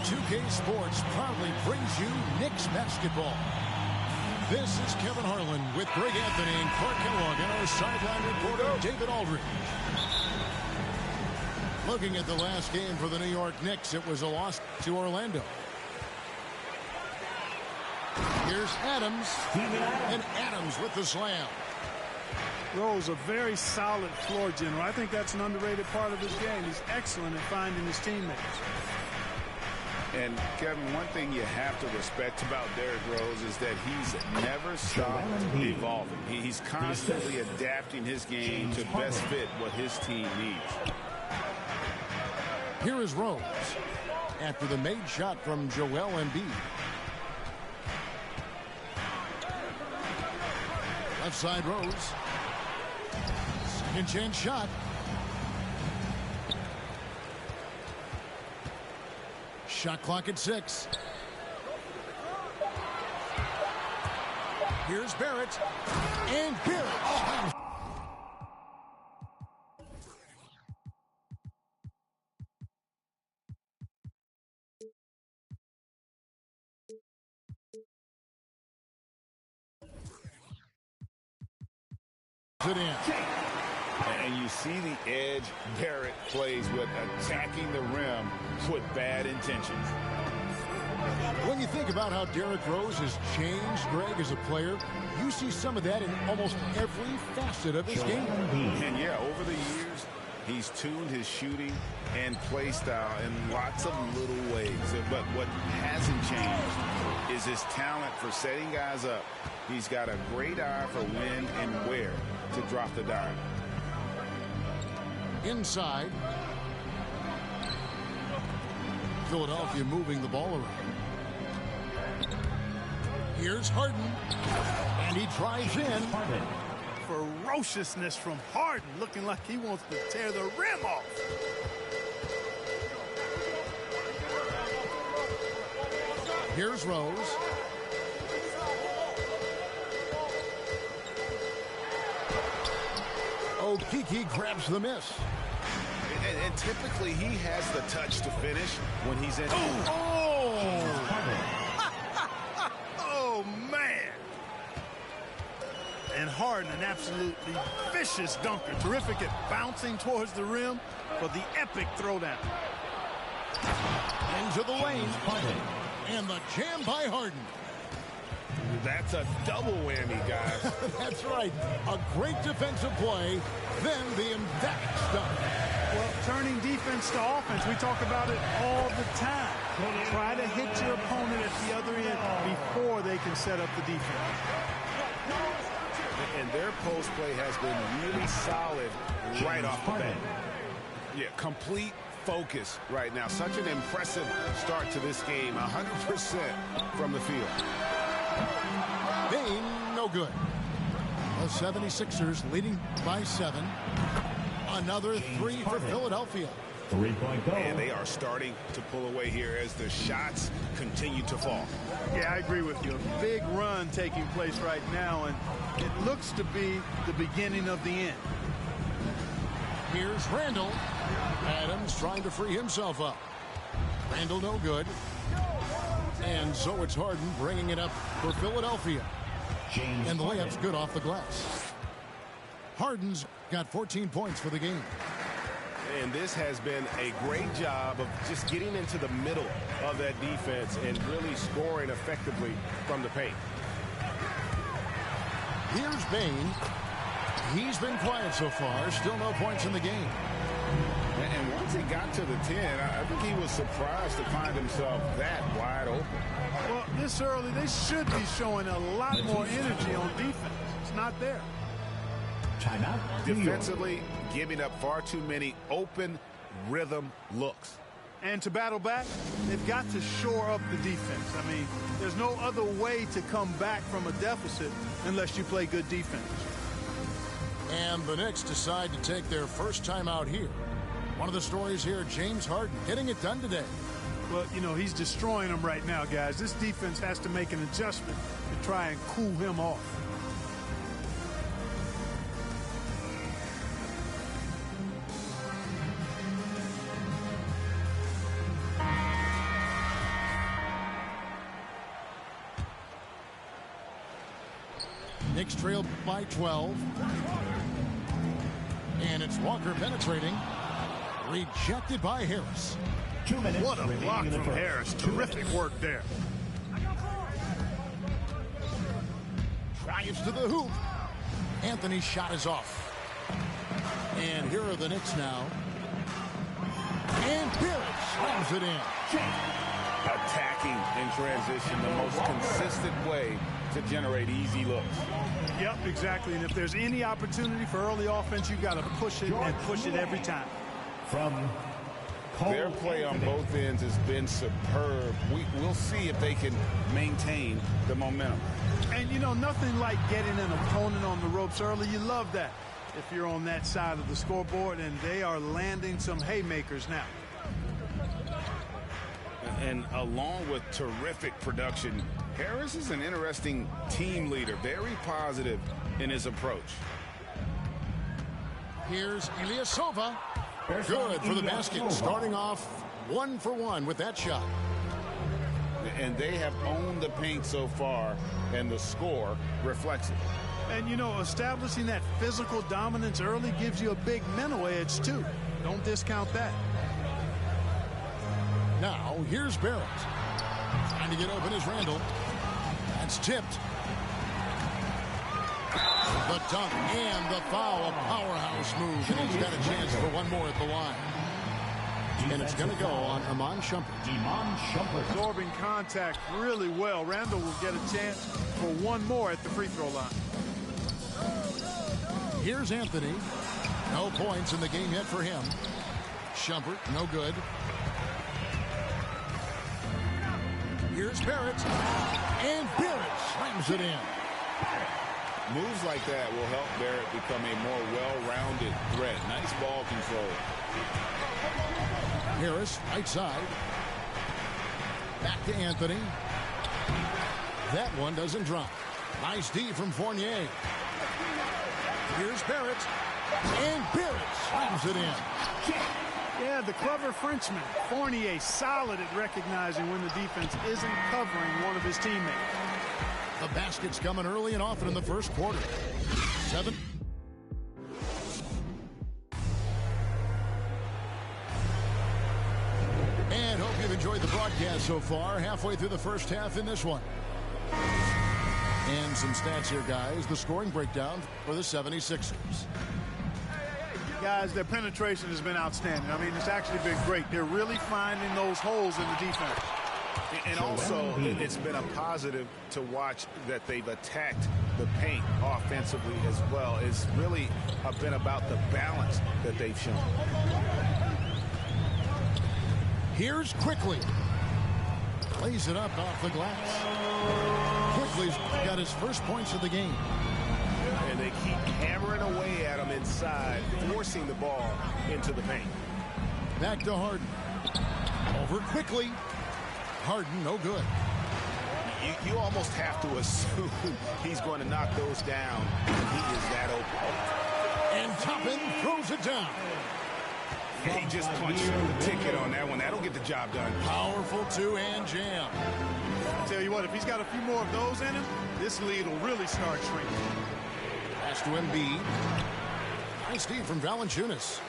2K Sports proudly brings you Knicks basketball. This is Kevin Harlan with Greg Anthony and Clark Kellogg and our sideline reporter David Aldridge. Looking at the last game for the New York Knicks, it was a loss to Orlando. Here's Adams, and Adams with the slam. Rose, a very solid floor general. I think that's an underrated part of his game. He's excellent at finding his teammates. And, Kevin, one thing you have to respect about Derrick Rose is that he's never stopped evolving. He's constantly adapting his game to best fit what his team needs. Here is Rose after the made shot from Joel Embiid. Left side Rose. Second chance shot. Shot clock at 6. Here's Barrett. And Barrett. Oh. It in. And you see the edge Barrett plays with, attacking the rim with bad intentions. When you think about how Derrick Rose has changed, Greg, as a player, you see some of that in almost every facet of his game. And yeah, over the years, he's tuned his shooting and play style in lots of little ways. But what hasn't changed is his talent for setting guys up. He's got a great eye for when and where to drop the dime. Inside. Philadelphia moving the ball around. Here's Harden. And he drives in. Ferociousness from Harden, looking like he wants to tear the rim off. Here's Rose. Okeke grabs the miss. And typically he has the touch to finish when he's in. Oh! Oh, man. And Harden, an absolutely vicious dunker. Terrific at bouncing towards the rim for the epic throwdown. Into the lane. And the jam by Harden. That's a double whammy, guys. That's right. A great defensive play, then the emphatic stuff. Well, turning defense to offense, we talk about it all the time. Try to hit your opponent at the other end before they can set up the defense. And their post play has been really solid right off the bat. Yeah, complete focus right now. Such an impressive start to this game. 100% from the field. Game no good. The 76ers leading by 7. Another 3 for Philadelphia. 3-point goal. And they are starting to pull away here as the shots continue to fall. Yeah, I agree with you. A big run taking place right now, and it looks to be the beginning of the end. Here's Randall. Adams trying to free himself up. Randall no good. And so it's Harden bringing it up for Philadelphia. And the layup's good off the glass. Harden's got 14 points for the game. And this has been a great job of just getting into the middle of that defense and really scoring effectively from the paint. Here's Bane. He's been quiet so far. Still no points in the game. And once he got to the 10, I think he was surprised to find himself that wide open. Well, this early, they should be showing a lot more energy on defense. It's not there. Timeout. Defensively, giving up far too many open rhythm looks. And to battle back, they've got to shore up the defense. I mean, there's no other way to come back from a deficit unless you play good defense. And the Knicks decide to take their first time out here. One of the stories here, James Harden getting it done today. Well, you know, he's destroying them right now, guys. This defense has to make an adjustment to try and cool him off. Knicks trail by 12. And it's Walker penetrating. Rejected by Harris. 2 minutes. What a block from Harris. Terrific work there. Drives to the hoop. Anthony's shot is off. And here are the Knicks now. And Barrett slams it in. Attacking in transition, the most consistent way to generate easy looks. Yep, exactly. And if there's any opportunity for early offense, you've got to push it and push it every time. From their play on both ends has been superb. We'll see if they can maintain the momentum. And, you know, nothing like getting an opponent on the ropes early. You love that if you're on that side of the scoreboard, and they are landing some haymakers now. And along with terrific production, Harris is an interesting team leader, very positive in his approach. Here's Ilyasova. Good for the basket, starting off 1 for 1 with that shot. And they have owned the paint so far, and the score reflects it. And, you know, establishing that physical dominance early gives you a big mental edge, too. Don't discount that. Now, here's Barrett. Trying to get open is Randall. That's tipped. The dunk and the foul, a powerhouse move. And he's got a chance for one more at the line. And it's going to go on Iman Shumpert. Absorbing contact really well. Randall will get a chance for one more at the free throw line. Here's Anthony. No points in the game yet for him. Shumpert, no good. Here's Barrett. And Barrett slams it in. Moves like that will help Barrett become a more well-rounded threat. Nice ball control. Harris, right side. Back to Anthony. That one doesn't drop. Nice D from Fournier. Here's Barrett. And Barrett slams it in. Yeah, the clever Frenchman. Fournier solid at recognizing when the defense isn't covering one of his teammates. The basket's coming early and often in the first quarter. 7. And hope you've enjoyed the broadcast so far. Halfway through the first half in this one. And some stats here, guys. The scoring breakdown for the 76ers. Guys, their penetration has been outstanding. I mean, it's actually been great. They're really finding those holes in the defense. And also, it's been a positive to watch that they've attacked the paint offensively as well. It's really been about the balance that they've shown. Here's Quickly. Plays it up off the glass. Quickly's got his first points of the game. And they keep hammering away at him inside, forcing the ball into the paint. Back to Harden. Over Quickly. Harden, no good. You almost have to assume he's going to knock those down. He is that open. And Toppin throws it down. He just punched the ticket on that one. That'll get the job done. Powerful two-hand jam. I tell you what, if he's got a few more of those in him, this lead will really start shrinking. Pass to Embiid. Nice D from Valanciunas.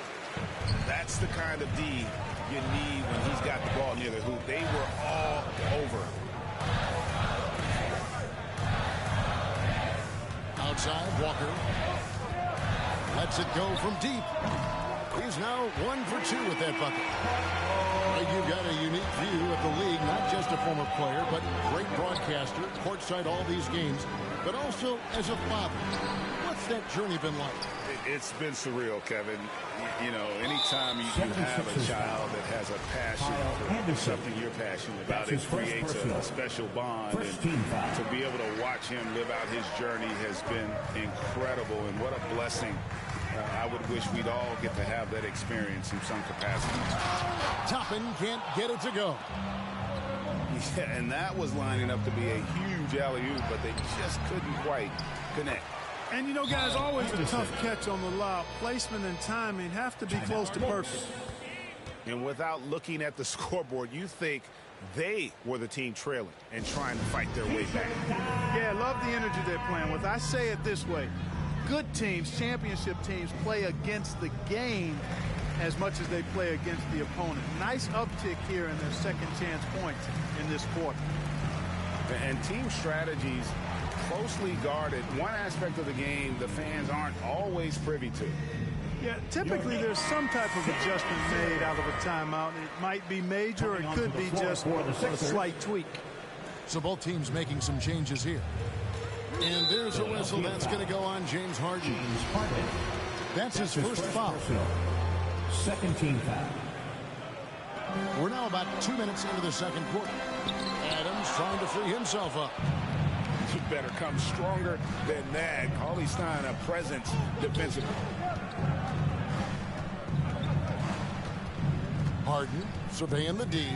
That's the kind of D you need when he's got the ball near the hoop. They were all over. Outside, Walker. Lets it go from deep. He's now 1 for 2 with that bucket. You've got a unique view of the league, not just a former player, but great broadcaster, courtside all these games, but also as a father. What's that journey been like? It's been surreal, Kevin. You know, anytime you have a child that has a passion for something you're passionate about, it creates a special bond. And to be able to watch him live out his journey has been incredible, and what a blessing. I would wish we'd all get to have that experience in some capacity. Toppin can't get it to go. Yeah, and that was lining up to be a huge alley-oop, but they just couldn't quite connect. And, you know, guys, always a tough catch on the lob. Placement and timing have to be close to perfect. And without looking at the scoreboard, you think they were the team trailing and trying to fight their way back. Yeah, love the energy they're playing with. I say it this way. Good teams, championship teams, play against the game as much as they play against the opponent. Nice uptick here in their second chance points in this quarter. And team strategies closely guarded. One aspect of the game the fans aren't always privy to. Yeah, typically there's some type of adjustment made out of a timeout. It might be major or it could be just a slight tweak. So both teams making some changes here. And there's a whistle that's going to go on James Harden. That's his first foul. Second team foul. We're now about 2 minutes into the second quarter. Adams trying to free himself up. You better come stronger than that. Cauley-Stein a presence defensively. Harden surveying the D.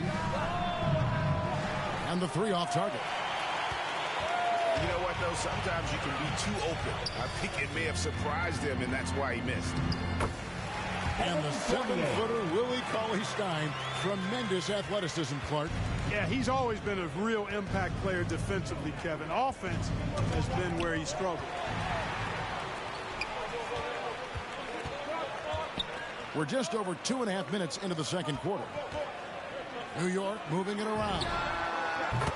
And the three off target. You know what, though? Sometimes you can be too open. I think it may have surprised him, and that's why he missed. And the 7-footer Willie Cauley-Stein. Tremendous athleticism, Clark. Yeah, he's always been a real impact player defensively, Kevin. Offense has been where he struggled. We're just over 2.5 minutes into the second quarter. New York moving it around.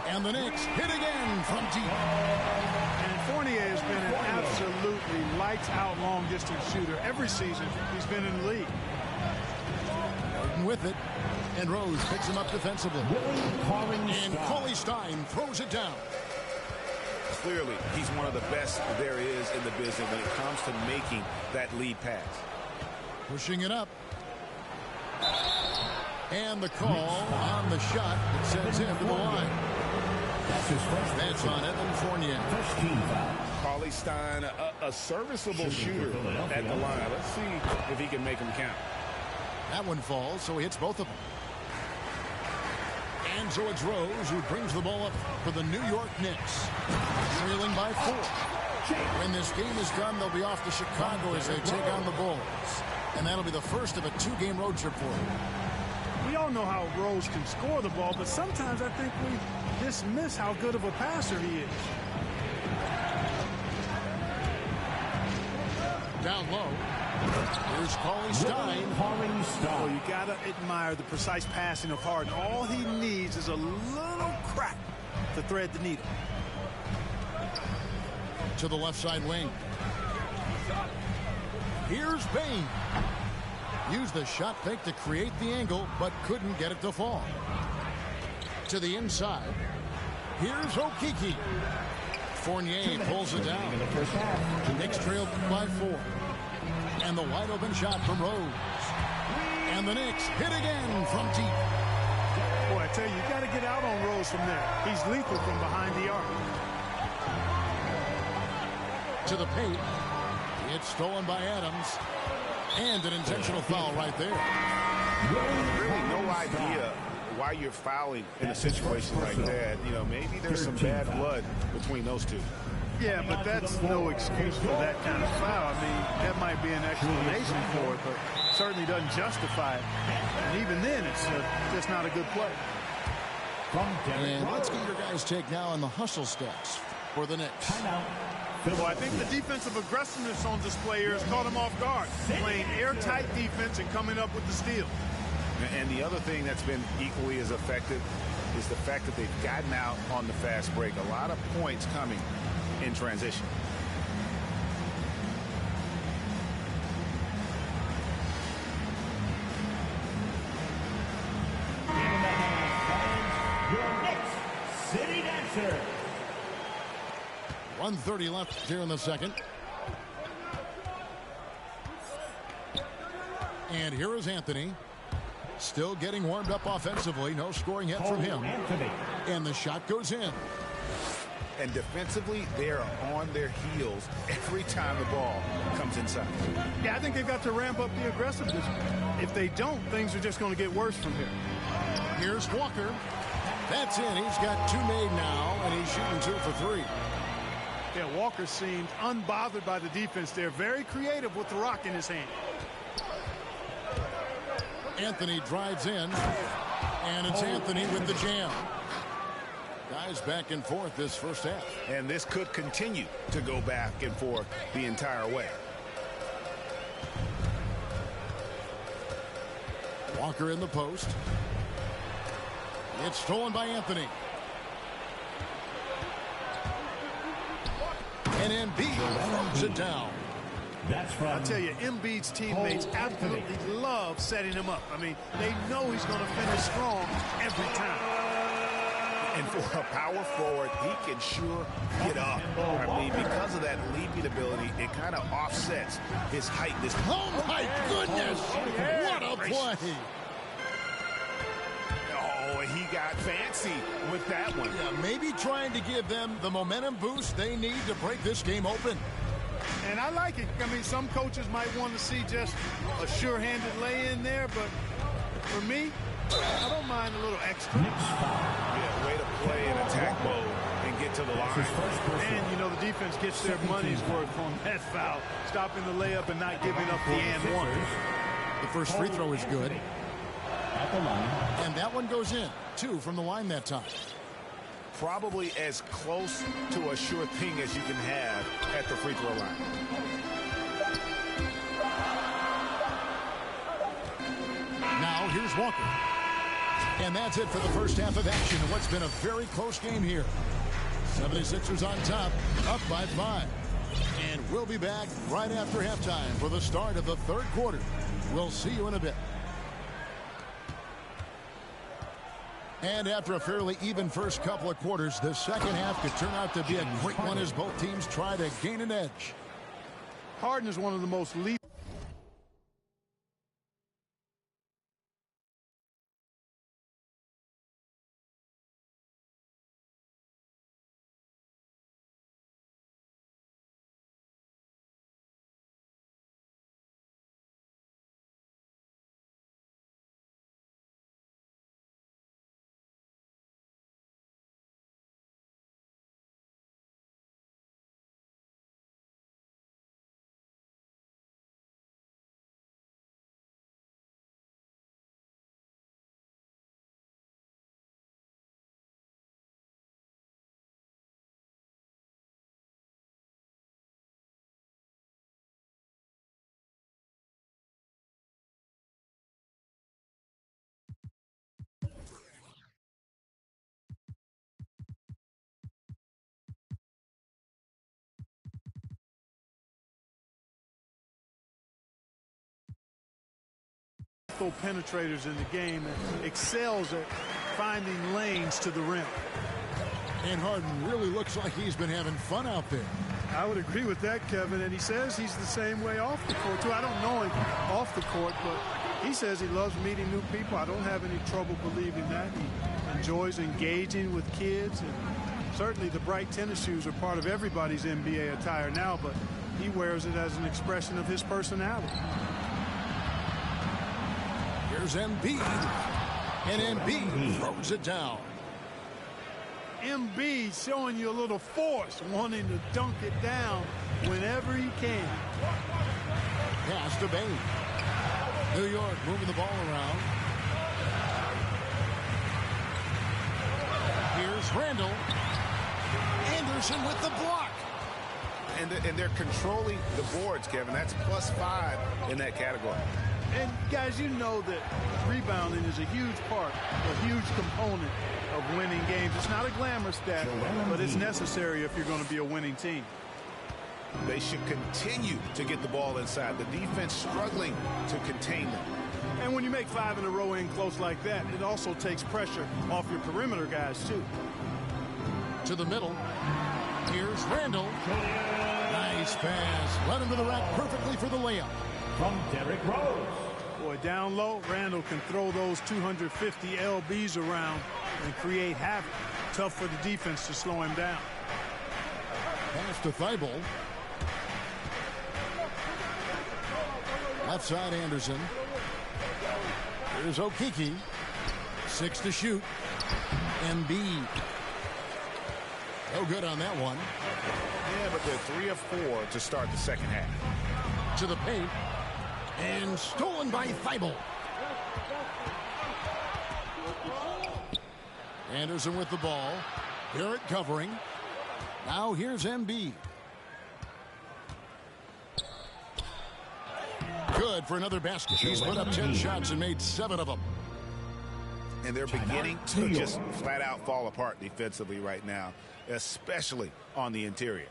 And the Knicks hit again from deep. And Fournier has been an absolutely lights-out long-distance shooter every season he's been in the league. Harden with it. And Rose picks him up defensively. And Cauley-Stein throws it down. Clearly, he's one of the best there is in the business when it comes to making that lead pass. Pushing it up. And the call on the shot that sends him to the line. That's on Evan Fournier. Cauley-Stein, a serviceable shooter at the line. Let's see if he can make him count. That one falls, so he hits both of them. And so it's Rose who brings the ball up for the New York Knicks. Trailing by 4. When this game is done, they'll be off to Chicago as they take on the Bulls. And that'll be the first of a 2-game road trip for them. We all know how Rose can score the ball, but sometimes I think we dismiss how good of a passer he is. Down low. Here's Cauley-Stein. Well, you got to admire the precise passing of Harden. All he needs is a little crack to thread the needle. To the left side wing. Here's Payne. Used the shot fake to create the angle, but couldn't get it to fall. To the inside. Here's Okeke. Fournier pulls it down. Knicks trail by 4. And the wide open shot from Rose. And the Knicks hit again from deep. Boy, I tell you, you got to get out on Rose from there. He's lethal from behind the arc. To the paint. It's stolen by Adams. And an intentional foul right there. Really no idea why you're fouling in a situation like that. You know, maybe there's some bad blood between those two. Yeah, but that's no excuse for that kind of foul. I mean, that might be an explanation for it, but certainly doesn't justify it. And even then, it's just not a good play. And let's get your guys' take now on the hustle stats for the Knicks. Well, I think the defensive aggressiveness on display here has caught him off guard. Playing airtight defense and coming up with the steal. And the other thing that's been equally as effective is the fact that they've gotten out on the fast break. A lot of points coming in transition. Your next city dancer. 1:30 left here in the second. And here is Anthony. Still getting warmed up offensively. No scoring yet from him. Anthony. And the shot goes in. And defensively, they are on their heels every time the ball comes inside. Yeah, I think they've got to ramp up the aggressiveness. If they don't, things are just going to get worse from here. Here's Walker. That's in. He's got 2 made now, and he's shooting 2 for 3. Yeah, Walker seemed unbothered by the defense there. Very creative with the rock in his hand. Anthony drives in, and it's Anthony with the jam. Guys back and forth this first half. And this could continue to go back and forth the entire way. Walker in the post. It's stolen by Anthony. And Embiid throws it down. That's from. I tell you, Embiid's teammates absolutely love setting him up. I mean, they know he's going to finish strong every time. And for a power forward, he can sure get up. I mean, because of that leaping ability, it kind of offsets his height. Oh, my goodness. What a play. Oh, he got fancy with that one. Yeah, maybe trying to give them the momentum boost they need to break this game open. And I like it. I mean, some coaches might want to see just a sure-handed lay-in there, but for me, I don't mind a little extra. Yeah, way to play in attack mode and get to the line. And, you know, the defense gets their money's worth on that foul, stopping the layup and not giving up the and one. The first free throw is good. At the line. And that one goes in. 2 from the line that time. Probably as close to a sure thing as you can have at the free throw line. Now here's Walker. And that's it for the first half of action in what's been a very close game here. 76ers on top, up by 5. And we'll be back right after halftime for the start of the third quarter. We'll see you in a bit. And after a fairly even first couple of quarters, the second half could turn out to be a great one as both teams try to gain an edge. Harden is one of the most lethal. penetrators in the game and excels at finding lanes to the rim. And Harden really looks like he's been having fun out there. I would agree with that, Kevin, and he says he's the same way off the court, too. I don't know him off the court, but he says he loves meeting new people. I don't have any trouble believing that. He enjoys engaging with kids, and certainly the bright tennis shoes are part of everybody's NBA attire now, but he wears it as an expression of his personality. Here's Embiid, and Embiid throws it down. Embiid showing you a little force, wanting to dunk it down whenever he can. Pass to Bane. New York moving the ball around. Here's Randall. Anderson with the block. And they're controlling the boards, Kevin. That's +5 in that category. And, guys, you know that rebounding is a huge part, a huge component of winning games. It's not a glamour stat, but it's necessary if you're going to be a winning team. They should continue to get the ball inside. The defense struggling to contain them. And when you make 5 in a row in close like that, it also takes pressure off your perimeter guys, too. To the middle. Here's Randall. Nice pass. Led him to the rack perfectly for the layup. From Derrick Rose. Boy, down low, Randall can throw those 250 LBs around and create havoc. Tough for the defense to slow him down. Pass to Thibault. Left side, Anderson. Here's Okeke. 6 to shoot. Embiid. No good on that one. Yeah, but they're 3 of 4 to start the second half. To the paint. And stolen by Thibault. Anderson with the ball. Barrett covering. Now here's Embiid. Good for another basket. He's put up 10 shots and made 7 of them. And they're beginning to just flat out fall apart defensively right now, especially on the interior.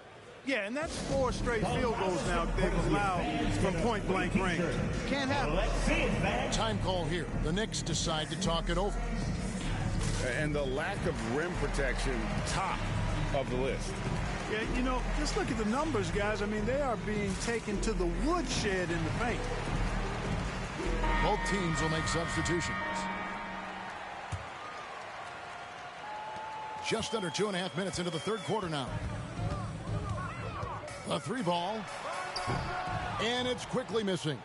Yeah, and that's 4 straight field goals now they've allowed from point-blank range. Can't happen. Let's see it, man. Time call here. The Knicks decide to talk it over. And the lack of rim protection, top of the list. Yeah, you know, just look at the numbers, guys. I mean, they are being taken to the woodshed in the paint. Both teams will make substitutions. Just under 2.5 minutes into the third quarter now. A 3 ball. And it's quickly missing.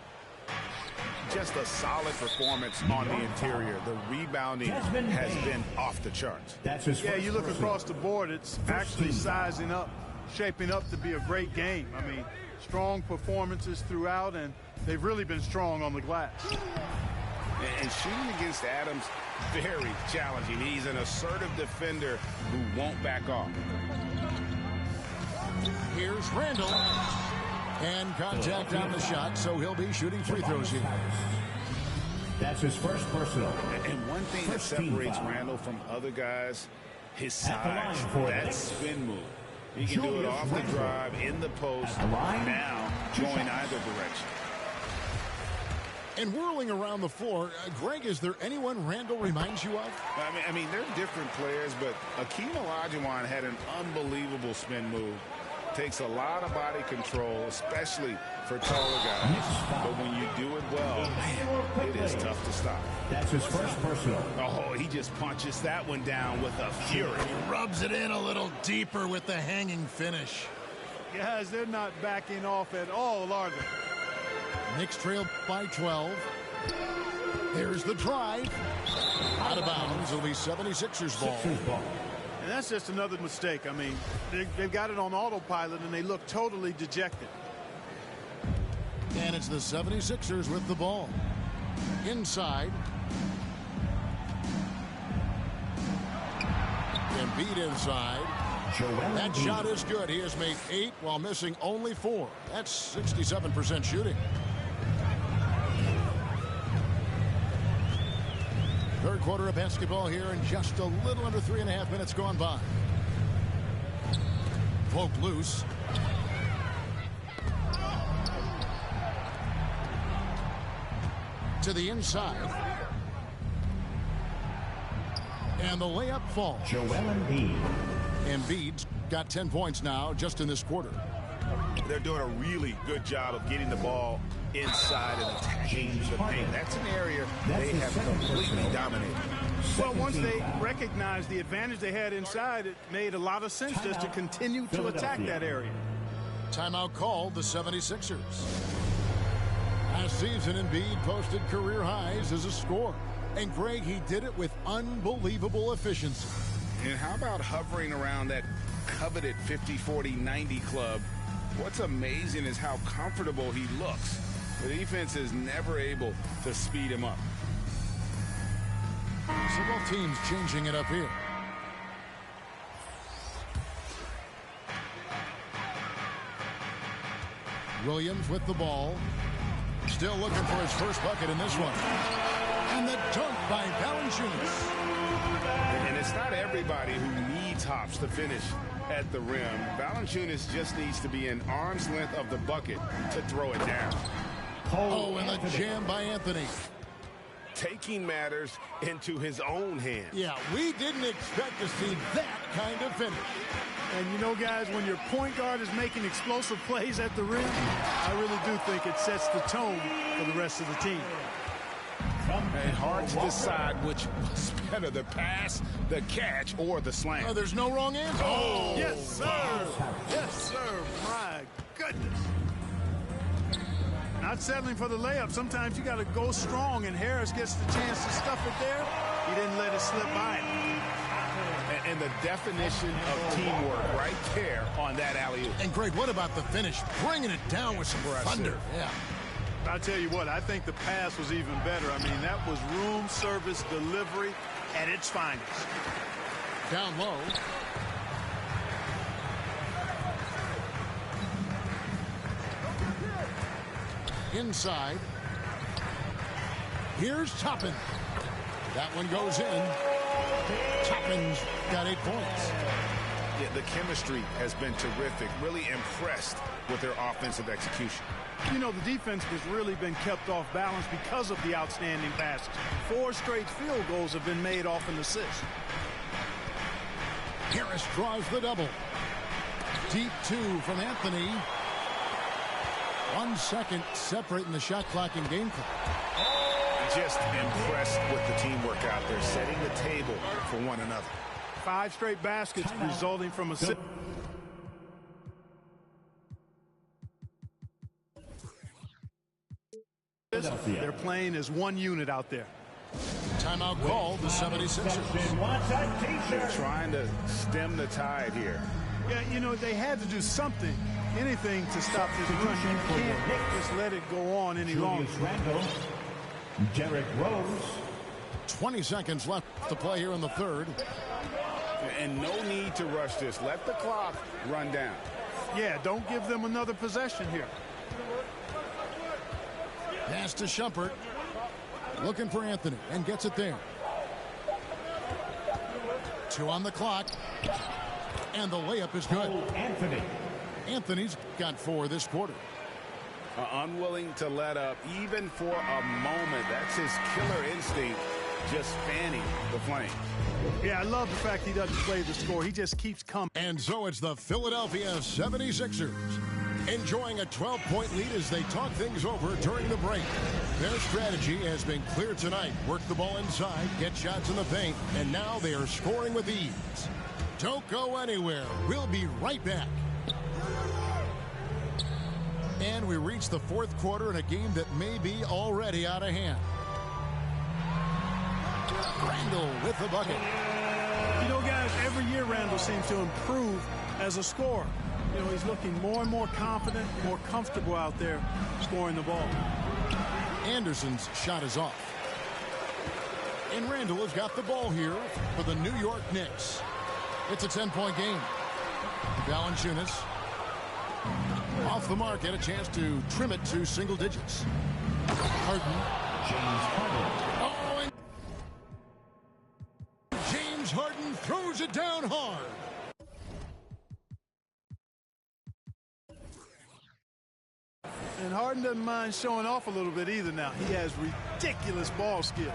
Just a solid performance on the interior. The rebounding has been off the charts. That's his Yeah, first you look personal. across the board, it's actually sizing up, shaping up to be a great game. I mean, strong performances throughout, and they've really been strong on the glass. And shooting against Adams, very challenging. He's an assertive defender who won't back off. Here's Randall. And contact on the shot, so he'll be shooting free throws here. That's his first personal. And one thing that separates Randall from other guys, his At the line size, for that the spin move. He can do it off the drive, in the post, At the line. now going either direction. And whirling around the floor, Greg, is there anyone Randall reminds you of? I mean, they're different players, but Akeem Olajuwon had an unbelievable spin move. Takes a lot of body control, especially for taller guys. But when you do it well, man, it is tough to stop. That's his first personal. Oh, he just punches that one down with a fury. Rubs it in a little deeper with the hanging finish. Guys, they're not backing off at all, are they? Knicks trail by 12. Here's the drive. Out of bounds. It'll be 76ers ball. Sixers ball. And that's just another mistake. I mean, they've got it on autopilot, and they look totally dejected. And it's the 76ers with the ball. Inside. Embiid inside. That shot is good. He has made 8 while missing only 4. That's 67% shooting. Third quarter of basketball here, and just a little under 3.5 minutes gone by. Vogt loose. To the inside. And the layup falls. Joel Embiid. Embiid's got 10 points now just in this quarter. They're doing a really good job of getting the ball inside and attacking the paint. That's an area they have completely dominated. Well, once they recognized the advantage they had inside, it made a lot of sense just to continue to attack that area. Timeout called the 76ers. Last season, Embiid posted career highs as a scorer. And Greg, he did it with unbelievable efficiency. And how about hovering around that coveted 50-40-90 club? What's amazing is how comfortable he looks. The defense is never able to speed him up. So both teams changing it up here. Williams with the ball. Still looking for his first bucket in this one. And the dunk by Valanciunas. And it's not everybody who needs hops to finish at the rim. Valanciunas just needs to be an arm's length of the bucket to throw it down. Oh, and the jam by Anthony. Taking matters into his own hands. Yeah, we didn't expect to see that kind of finish. And you know, guys, when your point guard is making explosive plays at the rim, I really do think it sets the tone for the rest of the team. And hard to decide which was better, the pass, the catch, or the slam. Oh, there's no wrong answer. Oh, Yes, sir. Yes, sir. My goodness. Not settling for the layup. Sometimes you got to go strong, and Harris gets the chance to stuff it there. He didn't let it slip by him. And the definition of teamwork right there on that alley-oop. And Greg, what about the finish? Bringing it down with some thunder. Yeah. I'll tell you what, I think the pass was even better. I mean, that was room service delivery at its finest. Down low. Inside. Here's Toppin. That one goes in. Toppin's got 8 points. Yeah, the chemistry has been terrific. Really impressed with their offensive execution. You know, the defense has really been kept off balance because of the outstanding passes. 4 straight field goals have been made off an assist. Harris draws the double. Deep 2 from Anthony. 1 second separating the shot clock and game clock. Just impressed with the teamwork out there, setting the table for one another. 5 straight baskets resulting from a... They're playing as one unit out there. Timeout called, the 76ers. They're trying to stem the tide here. Yeah, you know, they had to do something, anything to stop this run. You can't just let it go on any longer. Derrick Rose. 20 seconds left to play here in the third. And no need to rush this. Let the clock run down. Yeah, don't give them another possession here. Pass to Shumpert. Looking for Anthony and gets it there. 2 on the clock. And the layup is good. Anthony. Anthony's got 4 this quarter. Unwilling to let up even for a moment. That's his killer instinct, just fanning the flames. Yeah, I love the fact he doesn't play the score. He just keeps coming. And so it's the Philadelphia 76ers enjoying a 12-point lead as they talk things over during the break. Their strategy has been clear tonight. Work the ball inside, get shots in the paint, and now they are scoring with ease. Don't go anywhere. We'll be right back. And we reach the 4th quarter in a game that may be already out of hand. Randall with the bucket. You know, guys, every year Randall seems to improve as a scorer. You know, he's looking more and more confident, more comfortable out there scoring the ball. Anderson's shot is off. And Randall has got the ball here for the New York Knicks. It's a 10-point game. Valanciunas off the mark, had a chance to trim it to single digits. Harden. James Harden. Oh, and James Harden throws it down hard. And Harden doesn't mind showing off a little bit either now. He has ridiculous ball skill.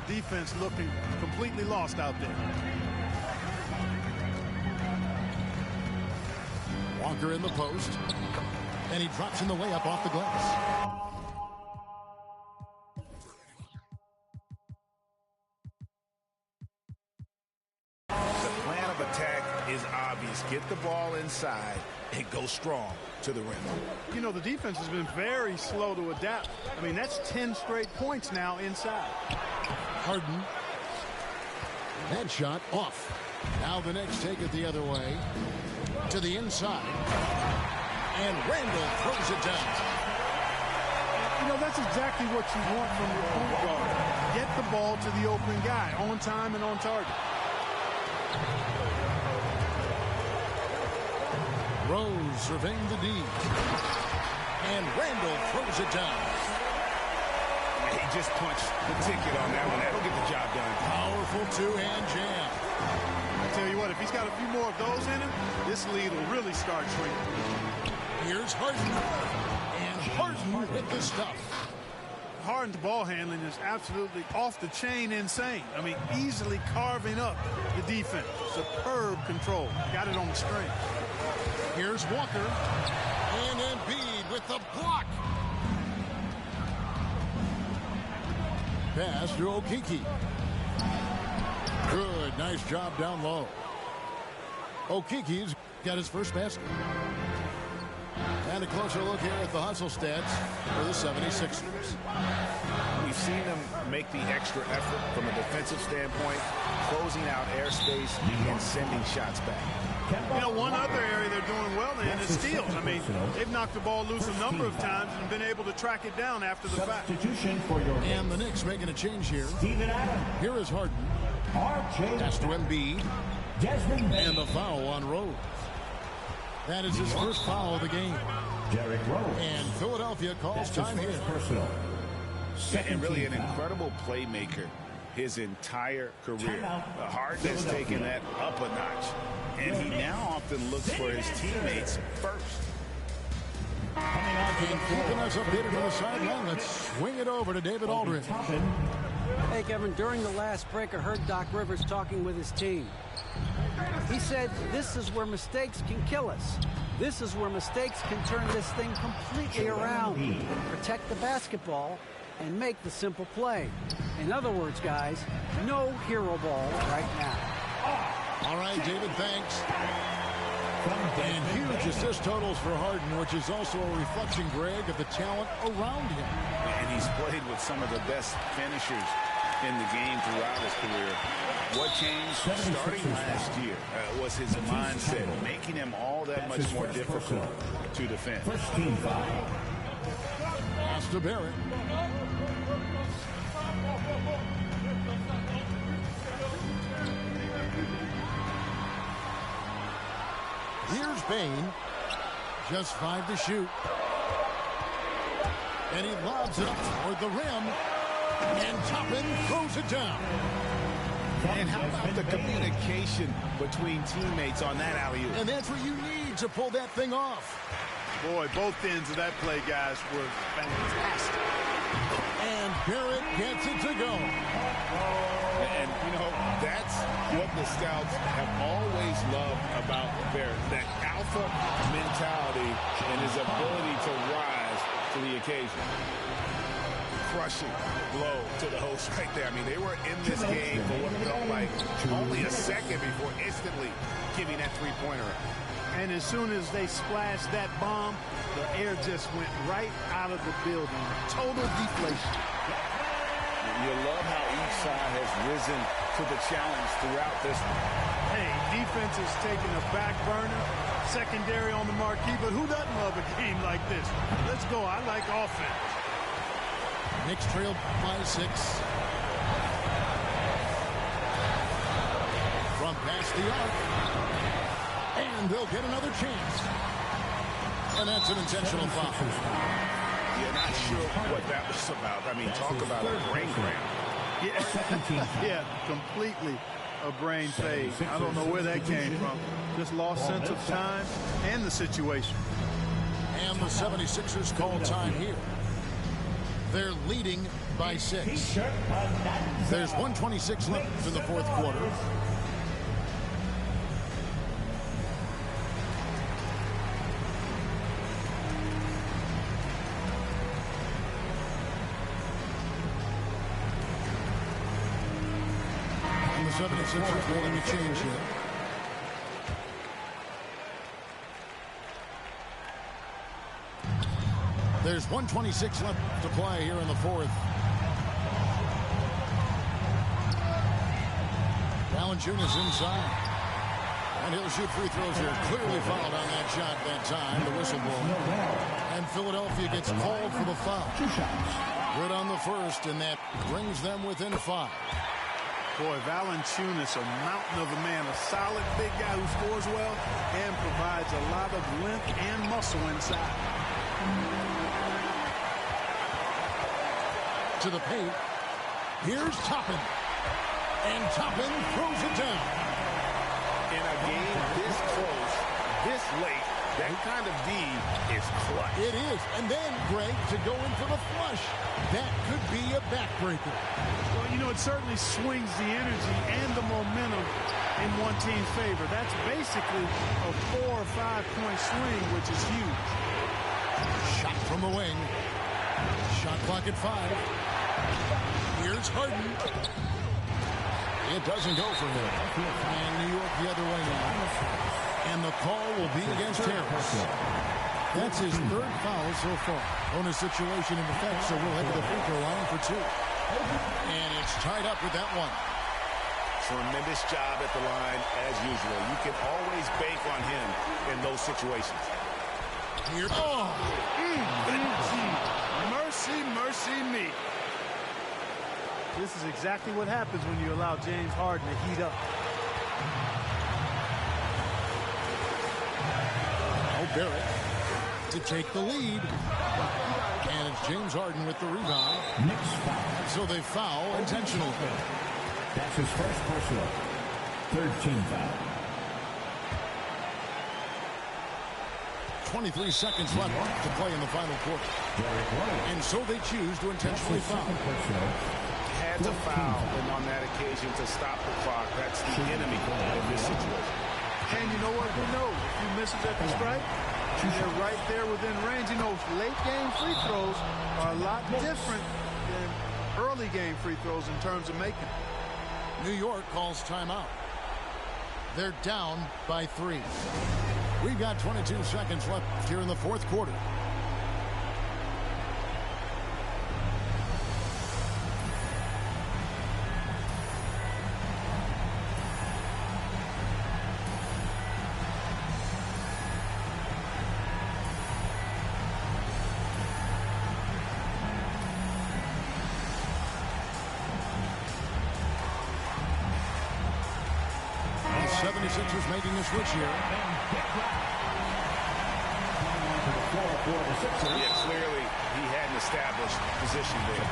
The defense looking completely lost out there. Walker in the post. And he drops in the layup off the glass. The plan of attack is obvious. Get the ball inside and go strong to the rim. You know, the defense has been very slow to adapt. I mean, that's 10 straight points now inside. Harden. That shot off. Now the Knicks take it the other way. To the inside. And Randall throws it down. You know, that's exactly what you want from your point guard. Get the ball to the open guy on time and on target. Rose surveying the D. And Randall throws it down. He just punched the ticket on that one. That'll get the job done. Powerful two-hand jam. I tell you what, if he's got a few more of those in him, this lead will really start shrinking. Here's Harden. And Harden with the stuff. Harden's ball handling is absolutely off the chain insane. I mean, easily carving up the defense. Superb control. Got it on the string. Here's Walker. And Embiid with the block. Pass to Okeke. Good. Nice job down low. Okeke's got his first basket. And a closer look here at the hustle stats for the 76ers. We've seen them make the extra effort from a defensive standpoint, closing out airspace and sending shots back. You know, one other area they're doing well in is steals. I mean, they've knocked the ball loose a number of times and been able to track it down after the fact. And the Knicks making a change here. Here is Harden. Pass to Embiid. And the foul on Rose. That is his first foul of the game. And Philadelphia calls time here. And really an incredible playmaker his entire career. Harden has taken that up a notch. And he now often looks for his teammates first. And keeping us updated on the sideline, let's swing it over to David Aldridge. Hey, Kevin, during the last break, I heard Doc Rivers talking with his team. He said, this is where mistakes can kill us. This is where mistakes can turn this thing completely around. Protect the basketball and make the simple play. In other words, guys, no hero ball right now. All right, David, thanks. And huge assist totals for Harden, which is also a reflection, Greg, of the talent around him. And he's played with some of the best finishers in the game throughout his career. What changed starting last year was his mindset, making him all that much more difficult to defend. Pass to Barrett. Here's Bane. Just 5 to shoot. And he lobs it up toward the rim. And Toppin throws it down. And how about the communication between teammates on that alley-oop? And that's what you need to pull that thing off. Boy, both ends of that play, guys, were fantastic. And Barrett gets it to go. And, you know, that's what the scouts have always loved about Barrett, that alpha mentality and his ability to rise to the occasion. Crushing blow to the host right there. I mean, they were in this game for what felt like only a second before instantly giving that three-pointer. And as soon as they splashed that bomb, the air just went right out of the building. Total deflation. You love how each side has risen to the challenge throughout this one. Hey, defense is taking a back burner, secondary on the marquee, but who doesn't love a game like this? Let's go. I like offense. Knicks trailed by 6. From past the arc. And they'll get another chance. And that's an intentional foul. You're not sure what that was about. I mean, talk about a brain cramp. Yeah, completely a brain fade. I don't know where that came from. Just lost sense of time and the situation. And the 76ers call time here. They're leading by 6. There's 1:26 left in the fourth quarter. And the 76ers making a change here. There's 1:26 left to play here in the fourth. Valanciunas inside. And he'll shoot free throws here. Clearly fouled on that shot that time. The whistle blown. And Philadelphia gets called for the foul. Good on the first, and that brings them within 5. Boy, Valanciunas, a mountain of a man, a solid big guy who scores well and provides a lot of length and muscle inside. to the paint. Here's Toppin. And Toppin throws it down. In a game this close, this late, that kind of D is clutch. It is. And then, Greg, to go in for the flush. That could be a backbreaker. Well, you know, it certainly swings the energy and the momentum in one team's favor. That's basically a 4 or 5 point swing, which is huge. Shot from the wing. Shot clock at 5. Here's Harden. It doesn't go for him. And New York the other way now. And the call will be against Harris. That's his 3rd foul so far. Bonus situation in effect, so we'll head to the free throw line for 2. And it's tied up with that one. Tremendous job at the line as usual. You can always bank on him in those situations. Here. Mercy, mercy me. This is exactly what happens when you allow James Harden to heat up. Now Barrett to take the lead. And it's James Harden with the rebound. Knicks foul. So they foul intentionally. That's his first personal. 3rd team foul. 23 seconds left to play in the final quarter. Derrick Rose. And so they choose to intentionally foul. Had to foul and on that occasion to stop the clock. That's the enemy of this situation. And you know what? Who knows? If you miss it at the stripe, they're right there within range. You know, late game free throws are a lot different than early game free throws in terms of making. New York calls timeout. They're down by 3. We've got 22 seconds left here in the 4th quarter. The 76ers making a switch here. Yeah, clearly he had an established position there.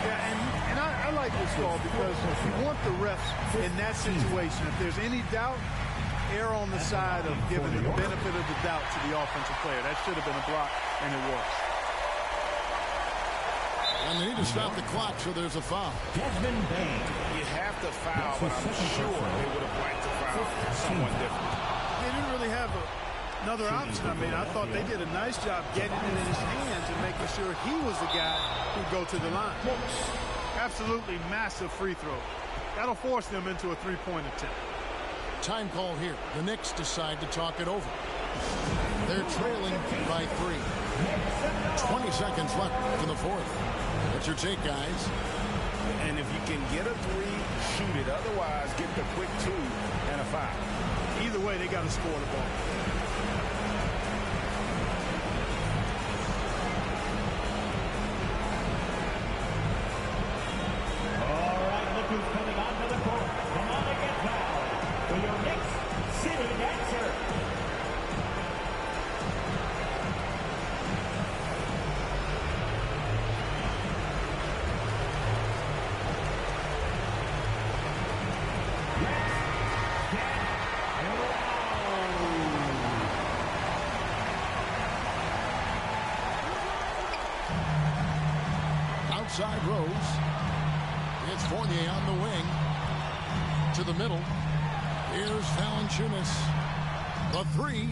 Yeah, and I like this call because you want the refs in that situation. If there's any doubt, err on the side of giving the benefit of the doubt to the offensive player. That should have been a block, and it was. And they need to stop the clock, so there's a foul. Desmond Bain. You have to foul, but I'm sure they would have liked to foul someone different. They didn't really have another option. I mean, I thought they did a nice job getting it in his hands and making sure he was the guy who'd go to the line. Absolutely massive free throw. That'll force them into a 3-point attempt. Time call here. The Knicks decide to talk it over. They're trailing by 3. 20 seconds left in the 4th. What's your take, guys? And if you can get a 3, shoot it. Otherwise, get the quick 2 and a foul. Either way, they got to score the ball. All right, look who's coming onto the court. Come on and get fouled. For your Knicks sitting answer. Outside Rose. It's Fournier on the wing. To the middle. Here's Valanciunas. The 3.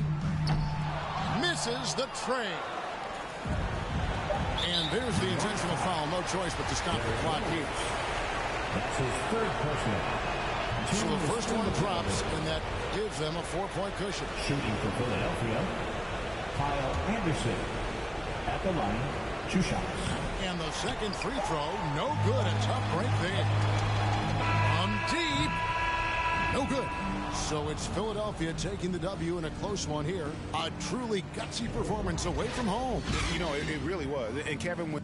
Misses the tray. And there's the intentional foul. No choice but to stop the clock here. That's his 3rd personal. So the first one drops, and that gives them a 4-point cushion. Shooting for Philadelphia, Kyle Anderson. At the line, 2 shots. And the second free throw, no good. A tough break there. From deep. No good. So it's Philadelphia taking the W in a close one here. A truly gutsy performance away from home. You know, it really was. And Kevin,